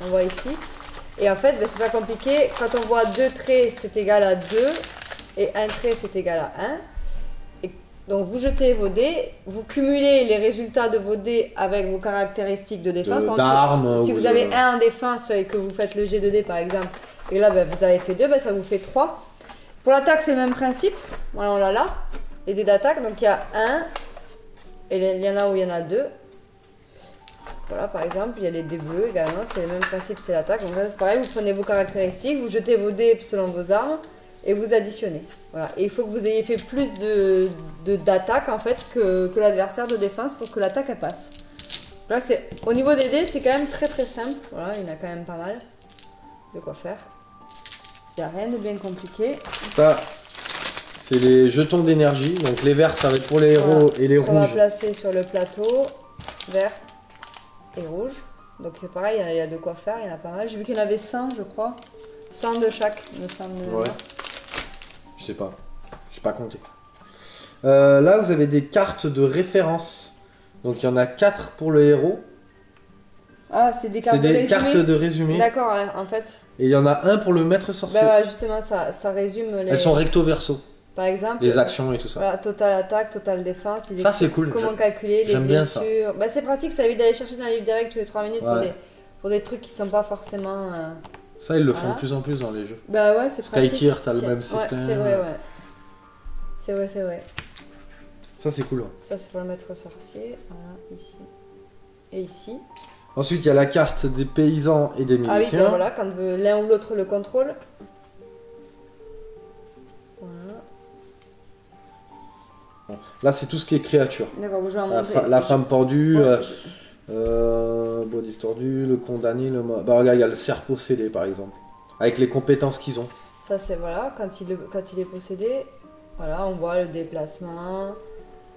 On voit ici. Et en fait, ben, c'est pas compliqué. Quand on voit 2 traits, c'est égal à 2. Et un trait, c'est égal à 1. Et donc vous jetez vos dés, vous cumulez les résultats de vos dés avec vos caractéristiques de défense. Par exemple, D'armes. si ou vous de- avez 1 en défense et que vous faites le jet de dés par exemple, et là ben, vous avez fait 2, ben, ça vous fait 3. Pour l'attaque, c'est le même principe. Voilà, on l'a là. Les dés d'attaque, donc il y a 1, et il y en a où il y en a 2. Voilà, par exemple, il y a les dés bleus également, c'est le même principe, c'est l'attaque. Donc là, c'est pareil, vous prenez vos caractéristiques, vous jetez vos dés selon vos armes, et vous additionnez. Voilà. Et il faut que vous ayez fait plus d'attaque en fait que l'adversaire de défense pour que l'attaque elle passe. Là, au niveau des dés, c'est quand même très très simple. Voilà, il y en a quand même pas mal de quoi faire. Il n'y a rien de bien compliqué. Ça, c'est les jetons d'énergie. Donc les verts, ça va être pour les héros Voilà. et les On va rouges. placer sur le plateau, vert et rouge. Donc pareil, il y a de quoi faire, il y en a pas mal. J'ai vu qu'il y en avait 100, je crois. 100 de chaque, me semble. Ouais. Je sais pas. Je sais pas compter. Là, vous avez des cartes de référence. Donc il y en a 4 pour le héros. Ah, c'est des cartes C'est de des résumé. cartes de résumé. D'accord, ouais, en fait. Et il y en a un pour le maître sorcier. Ben voilà, justement, ça résume les. Elles sont recto verso. Par exemple. Les actions et tout ça. Voilà, total attaque, total défense. ils Ça, expliquent c'est cool. Comment calculer les j'aime bien ça. blessures. Bah, c'est pratique, ça évite d'aller chercher dans le livre direct tous les 3 minutes Ouais. pour des trucs qui sont pas forcément Ça, ils le font Voilà. de plus en plus dans les jeux. Bah ouais, c'est pratique. Skytier, t'as le Tiens, même ouais, système. c'est vrai, ouais. C'est vrai, c'est vrai. Ça, c'est cool. Ouais. Ça, c'est pour le maître sorcier. Voilà, ici. Et ici. Ensuite, il y a la carte des paysans et des Ah oui, miliciens. ben voilà, quand l'un ou l'autre le contrôle. Voilà. Là, c'est tout ce qui est créature. D'accord, je vais en La, montrer. la femme pendue, Ouais, beau distordu, le condamné, le... Bah regarde, il y a le cerf possédé, par exemple. Avec les compétences qu'ils ont. Ça, c'est voilà, quand il est possédé. Voilà, on voit le déplacement,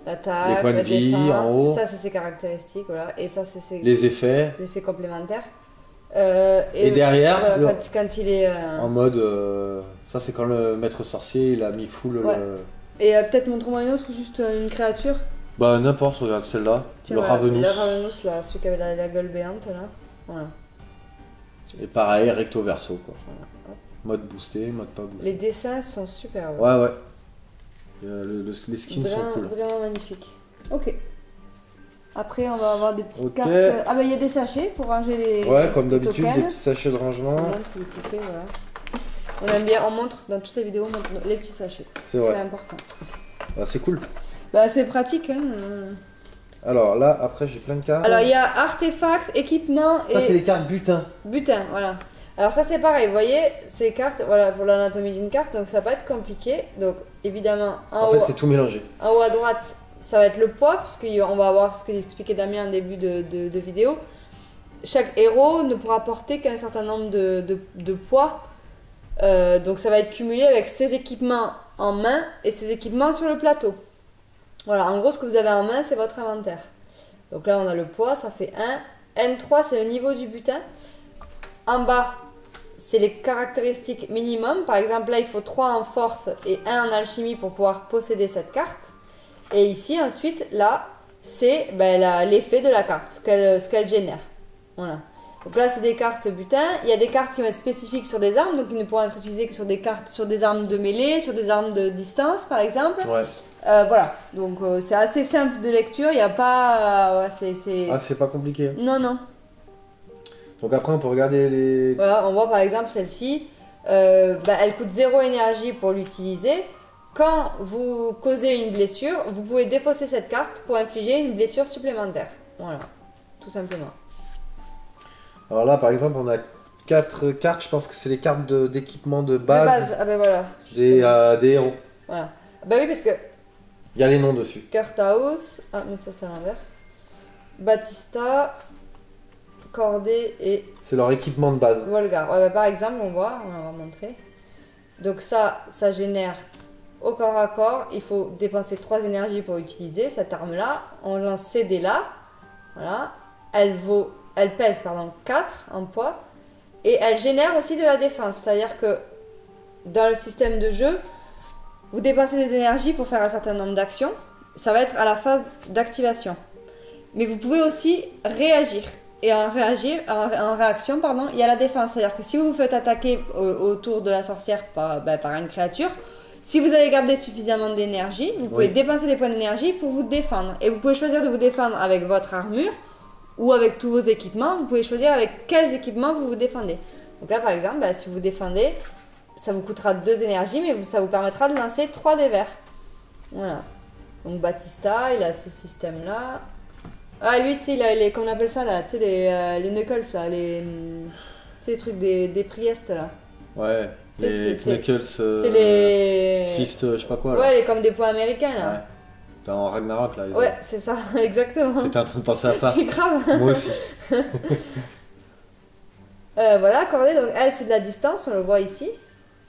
l'attaque, Les points de la vie, défense. en haut. Ça, c'est ses caractéristiques, voilà. Et ça, c'est ses Les effets. effets complémentaires. Et derrière, voilà, le- quand il est... En mode... ça, c'est quand le maître sorcier, il a mis full Ouais. le... Et peut-être montre-moi une autre, juste une créature. Bah, n'importe, regarde celle-là. Tiens, Le voilà, Ravenous. Le Ravenous, là, celui qui avait la gueule béante, là. Voilà. Et pareil, recto verso, quoi. Hop. Mode boosté, mode pas boosté. Les dessins sont superbes. Ouais, ouais. Les skins sont cool. Vraiment magnifiques. Ok. Après, on va avoir des petites Ok. cartes. Ah bah il y a des sachets pour ranger les. Ouais, comme les d'habitude, tokens. des petits sachets de On rangement. montre les tickets, voilà. On aime bien, on montre dans toutes les vidéos, on montre les petits sachets. C'est vrai. important. Bah, c'est cool. Bah c'est pratique, hein. Alors là, après, j'ai plein de cartes. Alors il y a artefacts, équipements Ça, c'est et les cartes butin. butin, voilà. Alors ça c'est pareil, vous voyez, ces cartes, voilà, pour l'anatomie d'une carte, donc ça va pas être compliqué. Donc évidemment, En fait, c'est tout mélangé. en haut à droite, ça va être le poids, puisqu'on va voir ce qu'expliquait Damien en début de vidéo. Chaque héros ne pourra porter qu'un certain nombre de poids. Donc ça va être cumulé avec ses équipements en main et ses équipements sur le plateau. Voilà, en gros, ce que vous avez en main, c'est votre inventaire. Donc là, on a le poids, ça fait 1. N3, c'est le niveau du butin. En bas, c'est les caractéristiques minimum. Par exemple, là, il faut 3 en force et 1 en alchimie pour pouvoir posséder cette carte. Et ici, ensuite, là, c'est l'effet de la carte, ce qu'elle génère. Voilà. Donc là, c'est des cartes butin. Il y a des cartes qui vont être spécifiques sur des armes, donc ils ne pourront être utilisées que sur des cartes, sur des armes de mêlée, sur des armes de distance, par exemple. Ouais. Voilà. Donc c'est assez simple de lecture. Il n'y a pas, Ah, c'est pas compliqué. Non, non. Donc après, on peut regarder les... Voilà, on voit par exemple celle-ci. Elle coûte 0 énergie pour l'utiliser. Quand vous causez une blessure, vous pouvez défausser cette carte pour infliger une blessure supplémentaire. Voilà, tout simplement. Alors là, par exemple, on a 4 cartes. Je pense que c'est les cartes d'équipement de De base, base, ah ben voilà. des héros. Voilà. Bah oui, parce que Il y a les noms dessus. Kurthaus, ah mais ça c'est à l'envers. Batista, Cordé et C'est leur équipement de base. Volgar. Ouais, bah, par exemple, on va montrer. Donc ça génère au corps à corps. Il faut dépenser 3 énergies pour utiliser cette arme-là. On lance ces dés-là. Voilà. Elle pèse 4 en poids. Et elle génère aussi de la défense. C'est-à-dire que dans le système de jeu, vous dépensez des énergies pour faire un certain nombre d'actions. Ça va être à la phase d'activation. Mais vous pouvez aussi réagir. Et en réaction, il y a la défense. C'est-à-dire que si vous vous faites attaquer autour de la sorcière par une créature, si vous avez gardé suffisamment d'énergie, vous pouvez dépenser des points d'énergie pour vous défendre. Et vous pouvez choisir de vous défendre avec votre armure ou avec tous vos équipements. Vous pouvez choisir avec quels équipements vous vous défendez. Donc là, par exemple, si vous défendez, ça vous coûtera 2 énergies, mais ça vous permettra de lancer 3 dés verts. Voilà. Donc Batista, il a ce système-là. Ah, lui, tu sais, il a les, qu'on appelle ça là, tu sais, les knuckles là, tu sais, les trucs des priestes là. Ouais. Les knuckles. C'est les. Fist, je sais pas quoi. Là. Ouais, comme des points américains là. Ouais. Dans Ragnarok là. Ouais, c'est ça, exactement. J'étais en train de penser à ça. C'est grave. Moi aussi. Voilà, Cordée, donc elle c'est de la distance, on le voit ici.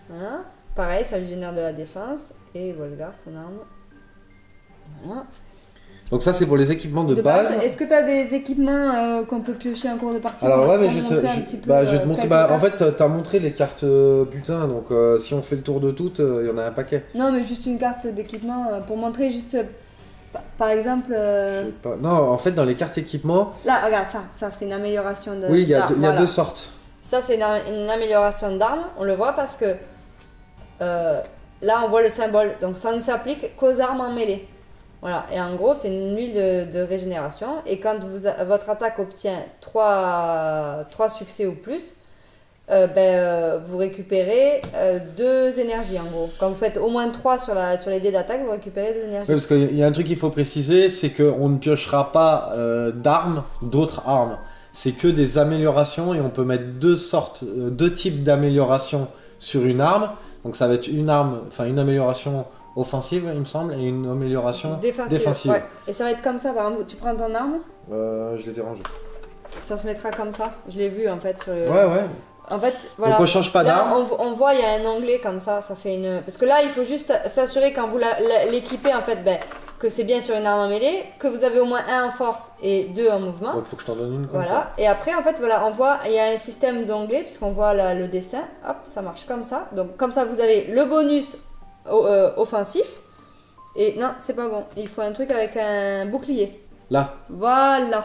Voilà. Pareil, ça lui génère de la défense. Et Volgar, son arme. Voilà. Donc ça c'est pour les équipements de base. Est-ce que tu as des équipements qu'on peut piocher en cours de partie? Alors ouais, mais je je vais te montrer. En fait, t'as montré les cartes butin, donc si on fait le tour de toutes, il y en a un paquet. Non, mais juste une carte d'équipement pour montrer juste, par exemple. Je sais pas. Non, en fait, dans les cartes équipement. Là, regarde ça c'est une amélioration de. Oui, il y a 2 sortes. Ça c'est une amélioration d'armes. On le voit parce que là on voit le symbole, donc ça ne s'applique qu'aux armes en mêlée. Voilà, et en gros, c'est une huile de régénération. Et quand votre attaque obtient 3 succès ou plus, vous récupérez 2 énergies en gros. Quand vous faites au moins 3 sur les dés d'attaque, vous récupérez 2 énergies. Oui, parce qu'il y a un truc qu'il faut préciser, c'est qu'on ne piochera pas d'armes, d'autres armes. C'est que des améliorations et on peut mettre deux types d'améliorations sur une arme. Donc ça va être une amélioration offensive, il me semble, et une amélioration défensive. Ouais. Et ça va être comme ça, par exemple, tu prends ton arme. Je les ai rangées. Ça se mettra comme ça. Je l'ai vu en fait sur le. Ouais. En fait, voilà. Donc on change pas d'arme. On voit, il y a un onglet comme ça fait une. Parce que là, il faut juste s'assurer quand vous l'équipez en fait, que c'est bien sur une arme en mêlée, que vous avez au moins 1 en force et 2 en mouvement. Donc il faut que je t'en donne une comme ça. Voilà. Et après, en fait, voilà, on voit, il y a un système d'onglets puisqu'on voit le dessin. Hop, ça marche comme ça. Donc comme ça, vous avez le bonus offensif. Et non, c'est pas bon. Il faut un truc avec un bouclier. Là. Voilà.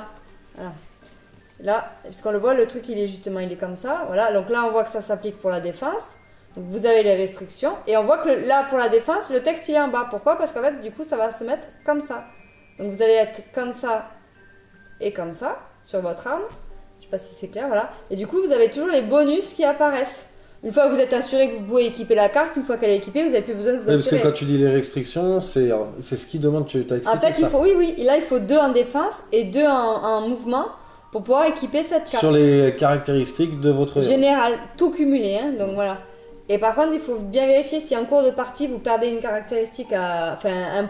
Là, puisqu'on le voit, le truc il est comme ça. Voilà, donc là on voit que ça s'applique pour la défense. Donc vous avez les restrictions. Et on voit que là pour la défense, le texte il est en bas. Pourquoi? Parce qu'en fait, du coup, ça va se mettre comme ça. Donc vous allez être comme ça et comme ça sur votre arme. Je sais pas si c'est clair, voilà. Et du coup, vous avez toujours les bonus qui apparaissent. Une fois que vous êtes assuré que vous pouvez équiper la carte, une fois qu'elle est équipée, vous n'avez plus besoin de vous assurer. Parce que quand tu dis les restrictions, c'est ce qui demande, tu as expliqué en fait, ça. Là il faut 2 en défense et 2 en mouvement pour pouvoir équiper cette carte. Sur les caractéristiques de votre héros. Général, tout cumulé, hein, donc voilà. Et par contre, il faut bien vérifier si en cours de partie vous perdez une caractéristique, un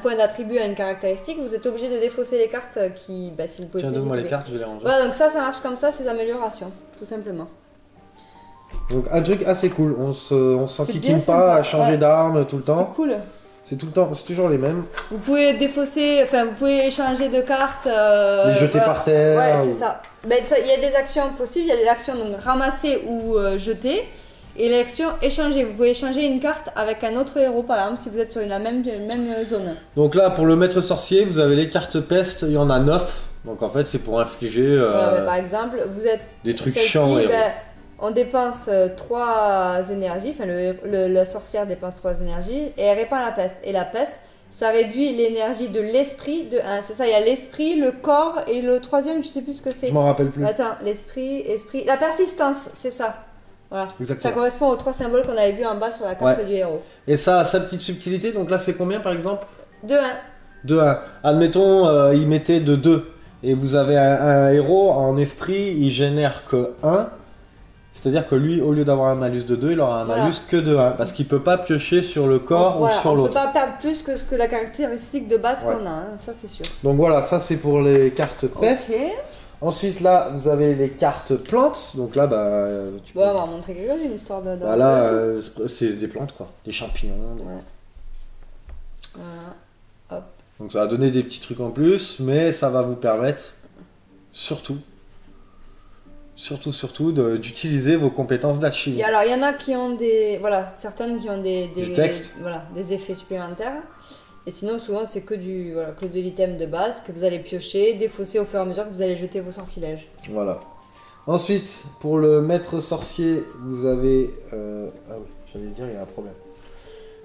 point d'attribut à une caractéristique, vous êtes obligé de défausser les cartes si vous pouvez. Tiens, donne-moi les cartes, je vais les ranger. Voilà, donc ça marche comme ça, ces améliorations, tout simplement. Donc un truc assez cool, on s'enquiquine pas à changer d'arme tout le temps. C'est cool. C'est tout le temps, c'est toujours les mêmes. Vous pouvez défausser, vous pouvez échanger de cartes. Les jeter par terre. Ouais, c'est ça. Il y a des actions possibles, il y a des actions donc ramasser ou jeter. Et l'action échanger, vous pouvez échanger une carte avec un autre héros par exemple si vous êtes sur la même zone. Donc là pour le maître sorcier, vous avez les cartes peste, il y en a 9. Donc en fait c'est pour infliger voilà, par exemple, vous êtes des trucs chiants. On dépense 3 énergies, la sorcière dépense 3 énergies et elle répand la peste. Et la peste, ça réduit l'énergie de l'esprit de 1. C'est ça, il y a l'esprit, le corps et le troisième, je sais plus ce que c'est. Je m'en rappelle plus. Attends, l'esprit, la persistance, c'est ça. Voilà. Exactement. Ça correspond aux 3 symboles qu'on avait vus en bas sur la carte du héros. Et ça a sa petite subtilité, donc là c'est combien par exemple? 2-1. 2-1. Admettons, il mettait de 2. Et vous avez un héros en esprit, il génère que 1. C'est-à-dire que lui, au lieu d'avoir un malus de 2, il aura un malus que de 1. Parce qu'il ne peut pas piocher sur le corps ou sur l'autre. On ne peut pas perdre plus que ce que la caractéristique de base qu'on a, hein, ça c'est sûr. Donc voilà, ça c'est pour les cartes peste. Okay. Ensuite là, vous avez les cartes plantes. Donc là, tu peux... on va montrer quelque chose, une histoire de... là, c'est des plantes quoi, des champignons. Ouais. Voilà, hop. Donc ça va donner des petits trucs en plus, mais ça va vous permettre surtout d'utiliser vos compétences d'alchimie. Et alors, il y en a qui ont certaines qui ont des textes. Des effets supplémentaires. Et sinon, souvent, c'est que de l'item de base que vous allez piocher, défausser au fur et à mesure que vous allez jeter vos sortilèges. Voilà. Ensuite, pour le maître sorcier, vous avez... Ah oui, j'allais dire, il y a un problème.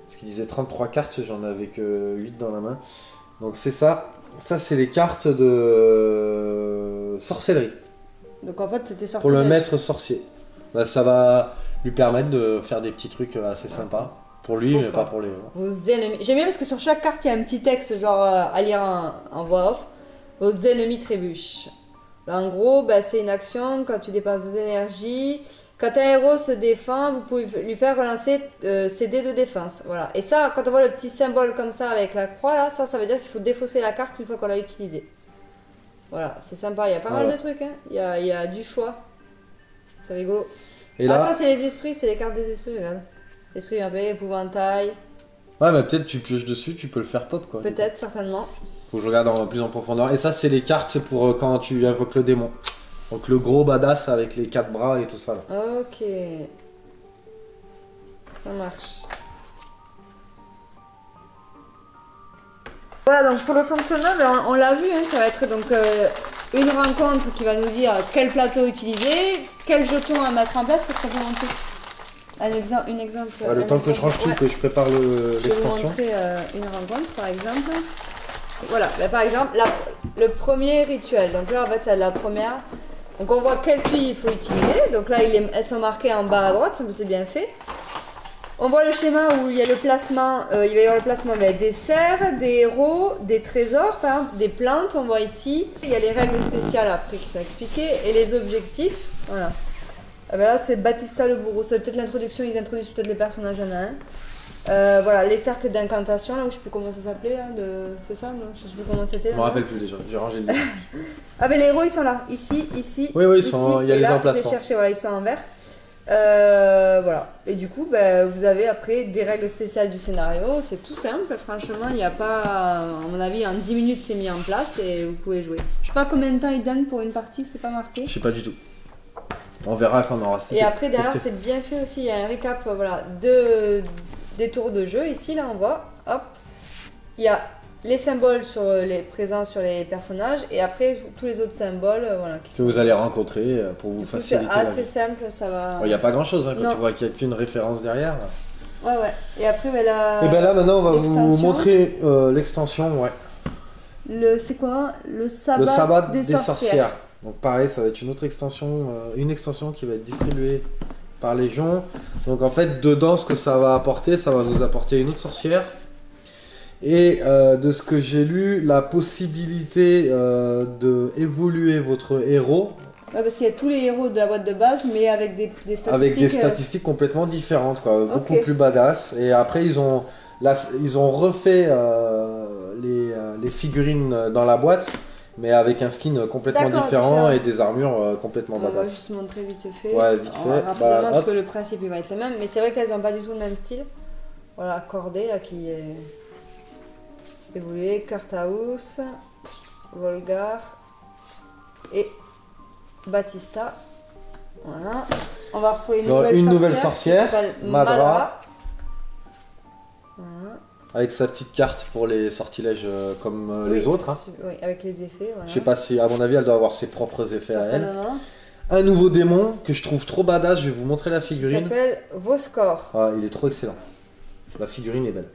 Parce qu'il disait 33 cartes, j'en avais que 8 dans la main. Donc c'est ça. Ça, c'est les cartes de sorcellerie. Donc en fait, c'était sortilège. Pour le maître sorcier. Ça va lui permettre de faire des petits trucs assez sympas. Pour lui, mais pas pour les autres. Vos ennemis. J'aime bien parce que sur chaque carte, il y a un petit texte genre à lire en voix off. Vos ennemis trébuchent. Là, en gros, c'est une action quand tu dépenses 2 énergies. Quand un héros se défend, vous pouvez lui faire relancer ses dés de défense. Voilà. Et ça, quand on voit le petit symbole comme ça avec la croix, là, ça veut dire qu'il faut défausser la carte une fois qu'on l'a utilisée. Voilà, c'est sympa, il y a pas mal de trucs, hein. Il y a du choix. C'est rigolo. Et là, ça c'est les esprits, c'est les cartes des esprits, regarde. Esprit merveilleux, épouvantail. Ouais, mais peut-être tu pioches dessus, tu peux le faire pop quoi. Peut-être, certainement. Faut que je regarde plus en profondeur. Et ça, c'est les cartes pour quand tu invoques le démon. Donc le gros badass avec les 4 bras et tout ça là. Ok. Ça marche. Voilà, donc pour le fonctionnement, on l'a vu, hein, ça va être donc une rencontre qui va nous dire quel plateau utiliser, quel jeton à mettre en place pour complémenter. Un exemple. Le temps que je range tout, que je prépare l'extension. Je vais vous montrer une rencontre par exemple. Voilà, par exemple, le premier rituel. Donc là, en fait, c'est la première. Donc on voit quelle tuile il faut utiliser. Donc là, elles sont marquées en bas à droite, ça c'est bien fait. On voit le schéma où il y a le placement, il va y avoir le placement avec des cerfs, des héros, des trésors, par exemple, des plantes, on voit ici. Il y a les règles spéciales après qui sont expliquées et les objectifs. Voilà. Ah ben là, c'est Batista le bourreau. C'est peut-être l'introduction, ils introduisent peut-être les personnages en un. Voilà, les cercles d'incantation, là où je sais plus comment ça s'appelait, là, c'est ça, non, je sais plus comment c'était. Je me rappelle plus déjà, j'ai rangé le livre. Ah ben les héros ils sont là, ici, Oui, oui, ici, il y a les là, emplacements. Je vais chercher, voilà, ils sont en vert. Voilà, et du coup, ben, vous avez après des règles spéciales du scénario, c'est tout simple, franchement, il n'y a pas, à mon avis, en 10 minutes c'est mis en place et vous pouvez jouer. Je sais pas combien de temps ils donnent pour une partie, c'est pas marqué. Je sais pas du tout. On verra quand on aura Et après, derrière, c'est bien fait aussi, il y a un récap, voilà, des tours de jeu, ici, là, on voit, hop, il y a les symboles présents sur les personnages et après tous les autres symboles voilà, que vous allez rencontrer pour vous faciliter la vie. C'est assez simple, ça va. Il n'y a pas grand chose quand tu vois qu'il n'y a qu'une référence derrière. Ouais. Et après, ben là. Et ben là, maintenant, on va vous montrer l'extension. Ouais. C'est quoi? Le sabbat des sorcières. Donc, pareil, ça va être une autre extension, qui va être distribuée par Légion. Donc, en fait, dedans, ce que ça va apporter, ça va vous apporter une autre sorcière. Et de ce que j'ai lu, la possibilité de évoluer votre héros. Ouais, parce qu'il y a tous les héros de la boîte de base, mais avec des statistiques. Avec des statistiques complètement différentes, quoi. Beaucoup plus badass. Et après, ils ont refait les figurines dans la boîte, mais avec un skin complètement différent et des armures complètement badass. On va juste montrer vite fait. Ouais, vite fait. Rapidement, parce que le principe il va être le même, mais c'est vrai qu'elles n'ont pas du tout le même style. Voilà, Cordée là qui est. Évolué, Karthaus, Volgar et Batista. Voilà. On va retrouver une nouvelle sorcière qui s'appelle Madra. Voilà. Avec sa petite carte pour les sortilèges comme les autres. Hein. Oui, avec les effets. Voilà. Je sais pas si, à mon avis, elle doit avoir ses propres effets à elle. Un nouveau démon que je trouve trop badass. Je vais vous montrer la figurine. Il s'appelle Voskor. Ah, il est trop excellent. La figurine est belle.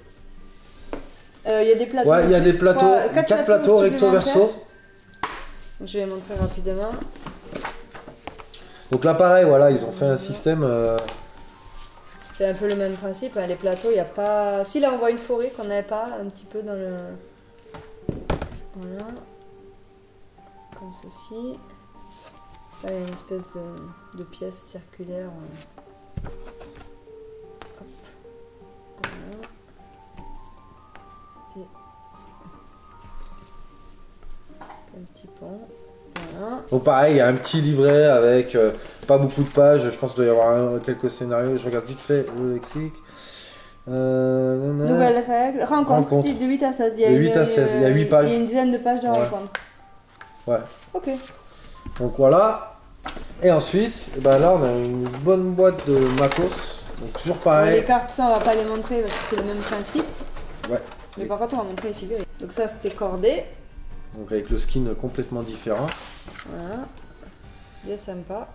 Il y a des plateaux. Ouais, il y a des plateaux, 4 plateaux recto verso. Je vais montrer rapidement. Donc là, pareil, voilà, ils ont fait un système. C'est un peu le même principe. Hein. Les plateaux, il n'y a pas. Si là, on voit une forêt qu'on n'avait pas un petit peu dans le. Voilà. Comme ceci. Là, il y a une espèce de pièce circulaire. Hop. Voilà. Un petit pont. Voilà. Donc pareil, il y a un petit livret avec pas beaucoup de pages. Je pense qu'il doit y avoir quelques scénarios. Je regarde vite fait le lexique. Nouvelle règle. Rencontre. Si, de 8 à 16. Il y a 8 à 16. Il y a 8 pages. Il y a une dizaine de pages de rencontre. Ouais. Ok. Donc voilà. Et ensuite, ben là, on a une bonne boîte de matos. Donc toujours pareil. Les cartes, ça, on va pas les montrer parce que c'est le même principe. Ouais. Mais par contre, on va montrer les figurines. Donc ça, c'était Cordée. Donc avec le skin complètement différent. Voilà. Bien sympa.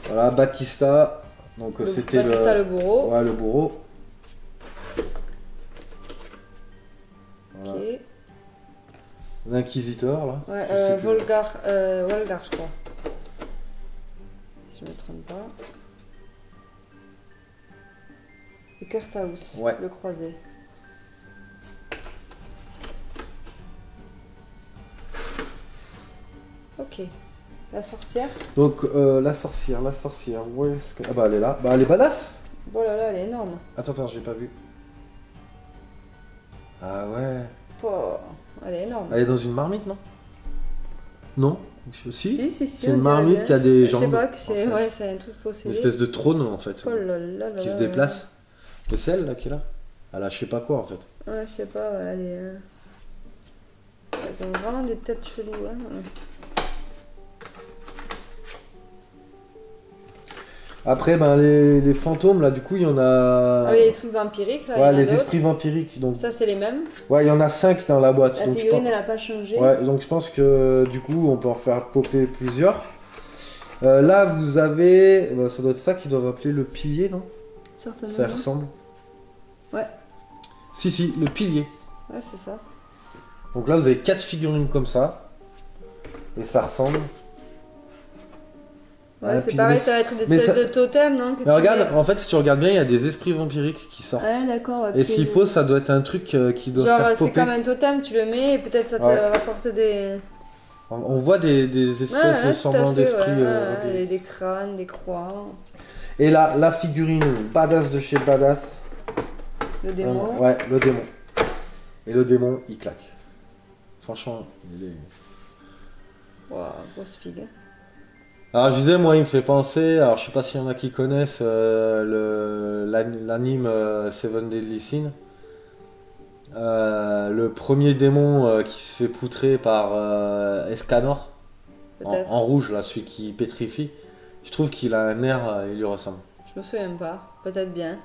Voilà, Batista. Donc c'était Batista le bourreau. Ouais, le bourreau. Voilà. Ok. L'inquisiteur là. Ouais, Volgar, je crois. Si je me trompe pas. Et Karthaus, ouais. Le croisé. Ok. La sorcière. Donc la sorcière, où est-ce que... Ah bah elle est là. Bah elle est badass. Oh là là, elle est énorme. Attends, j'ai pas vu. Ah ouais. Oh, elle est énorme. Elle est dans une marmite, non? Non? Si. C'est une marmite bien. qui a des jambes. Je sais pas, c'est ouais, c'est un truc possédé. Une espèce de trône en fait. Oh là là là qui là se déplace. Et celle là qui est là. Elle a je sais pas quoi en fait. Ouais, je sais pas, ouais, elle est. Elles ont vraiment des têtes cheloues. Hein. Après, ben, les fantômes, là, du coup, il y en a... Ah oui, les trucs vampiriques, là. Ouais, les esprits vampiriques, donc... Ça, c'est les mêmes. Ouais, il y en a 5 dans la boîte. La donc figurine, je pense... elle a pas changé. Ouais, donc je pense que, du coup, on peut en faire popper plusieurs. Là, vous avez... Bah, ça doit être ça qu'ils doivent appeler le pilier, non? Certainement. Ça ressemble. Ouais. Si, le pilier. Ouais, c'est ça. Donc là, vous avez 4 figurines comme ça. Et ça ressemble. Ouais, c'est pareil, ça va être des espèces de totems, non? Mais regarde, en fait, si tu regardes bien, il y a des esprits vampiriques qui sortent. Ouais, d'accord. Et s'il faut, ça doit être un truc qui doit genre, faire popper. c'est comme un totem, tu le mets et peut-être ça te rapporte des... On voit des espèces de semblants d'esprit. Des crânes, des croix. Et là, la figurine badass de chez Badass. Le démon. Ouais, le démon. Et le démon, il claque. Franchement, il est... Waouh, grosse figue. Alors je disais, moi il me fait penser, alors je sais pas s'il y en a qui connaissent l'anime Seven Deadly Sins. Le premier démon qui se fait poutrer par Escanor, en rouge, là, celui qui pétrifie. Je trouve qu'il a un air, il lui ressemble. Je me souviens pas, peut-être bien.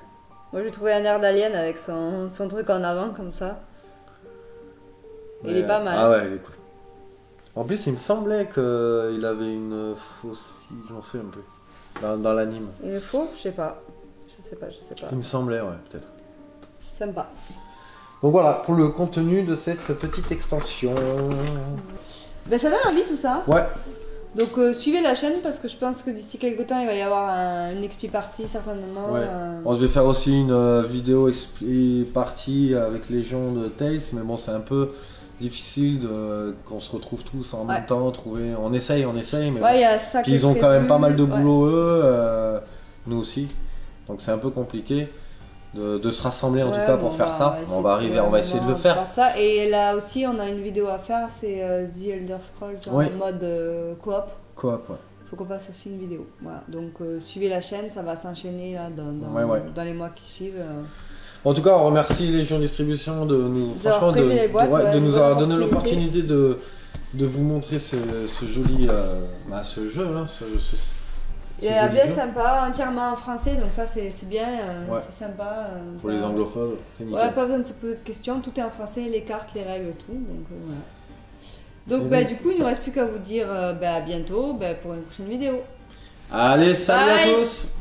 Moi j'ai trouvé un air d'alien avec son truc en avant comme ça. Il est pas mal. Ah ouais, il est cool. En plus, il me semblait qu'il avait une fausse... J'en sais un peu. Dans l'anime. Une faux? Je sais pas. Il me semblait, ouais, peut-être. Sympa. Donc voilà, pour le contenu de cette petite extension. Ben ça donne envie tout ça. Ouais. Donc suivez la chaîne parce que je pense que d'ici quelques temps il va y avoir une XP party certainement. Ouais. Bon, je vais faire aussi une vidéo XP party avec les gens de Tales, mais bon c'est un peu difficile qu'on se retrouve tous en même temps, trouver. On essaye, mais ouais, y a ça puis ils ont quand même pas mal de boulot eux, nous aussi, donc c'est un peu compliqué de se rassembler en tout cas pour faire ça. On va essayer de le faire. Ça. Et là aussi on a une vidéo à faire, c'est The Elder Scrolls en mode coop. Coop, ouais. Faut qu'on fasse aussi une vidéo. Voilà. Donc suivez la chaîne, ça va s'enchaîner là dans les mois qui suivent. En tout cas, on remercie Légion Distribution de nous, franchement, de nous avoir donné l'opportunité de vous montrer ce joli ce jeu. Hein, il est bien sympa, entièrement en français, donc ça c'est bien, c'est sympa. Pour les anglophobes, c'est nickel. Ouais, pas besoin de se poser de questions, tout est en français, les cartes, les règles, tout. Donc voilà. Donc du coup, il ne nous reste plus qu'à vous dire à bientôt pour une prochaine vidéo. Allez, salut à tous!